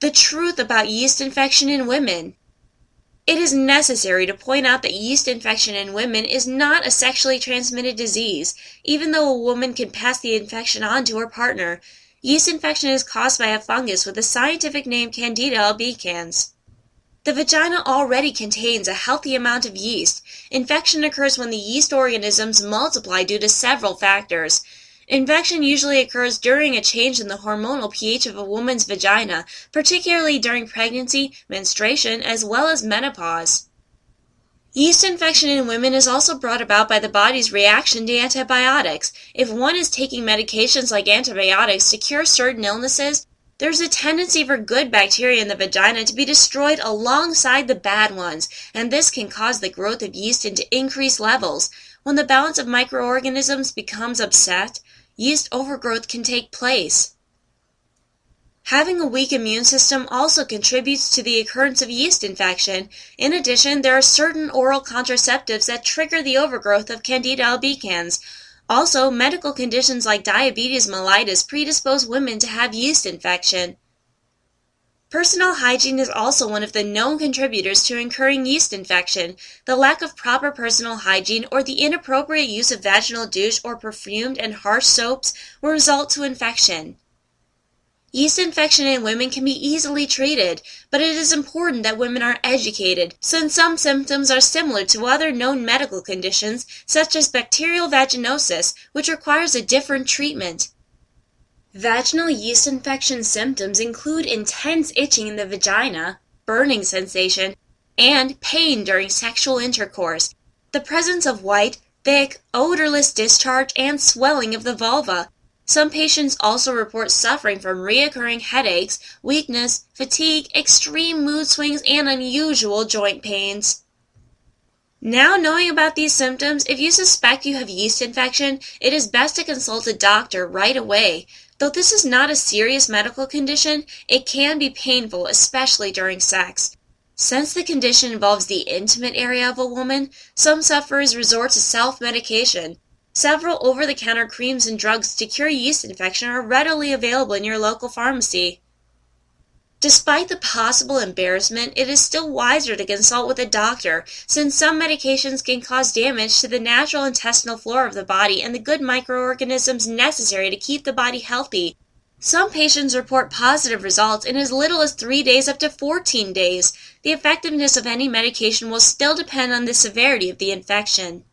The truth about yeast infection in women. It is necessary to point out that yeast infection in women is not a sexually transmitted disease. Even though a woman can pass the infection on to her partner, yeast infection is caused by a fungus with the scientific name Candida albicans. The vagina already contains a healthy amount of yeast. Infection occurs when the yeast organisms multiply due to several factors. Infection usually occurs during a change in the hormonal pH of a woman's vagina, particularly during pregnancy, menstruation, as well as menopause. Yeast infection in women is also brought about by the body's reaction to antibiotics. If one is taking medications like antibiotics to cure certain illnesses, there's a tendency for good bacteria in the vagina to be destroyed alongside the bad ones, and this can cause the growth of yeast into increased levels. When the balance of microorganisms becomes upset, yeast overgrowth can take place. Having a weak immune system also contributes to the occurrence of yeast infection. In addition, there are certain oral contraceptives that trigger the overgrowth of Candida albicans. Also, medical conditions like diabetes mellitus predispose women to have yeast infection. Personal hygiene is also one of the known contributors to incurring yeast infection. The lack of proper personal hygiene or the inappropriate use of vaginal douche or perfumed and harsh soaps will result to infection. Yeast infection in women can be easily treated, but it is important that women are educated, since some symptoms are similar to other known medical conditions, such as bacterial vaginosis, which requires a different treatment. Vaginal yeast infection symptoms include intense itching in the vagina, burning sensation, and pain during sexual intercourse, the presence of white, thick, odorless discharge, and swelling of the vulva. Some patients also report suffering from recurring headaches, weakness, fatigue, extreme mood swings, and unusual joint pains. Now knowing about these symptoms, if you suspect you have yeast infection, it is best to consult a doctor right away. Though this is not a serious medical condition, it can be painful, especially during sex. Since the condition involves the intimate area of a woman, some sufferers resort to self-medication. Several over-the-counter creams and drugs to cure yeast infection are readily available in your local pharmacy. Despite the possible embarrassment, it is still wiser to consult with a doctor, since some medications can cause damage to the natural intestinal flora of the body and the good microorganisms necessary to keep the body healthy. Some patients report positive results in as little as 3 days up to 14 days. The effectiveness of any medication will still depend on the severity of the infection.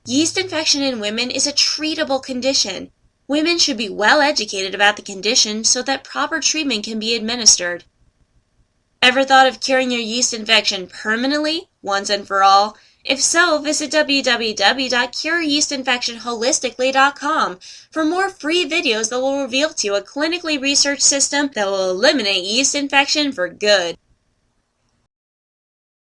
Yeast infection in women is a treatable condition. Women should be well educated about the condition so that proper treatment can be administered. Ever thought of curing your yeast infection permanently, once and for all? If so, visit www.cureyeastinfectionholistically.com for more free videos that will reveal to you a clinically researched system that will eliminate yeast infection for good.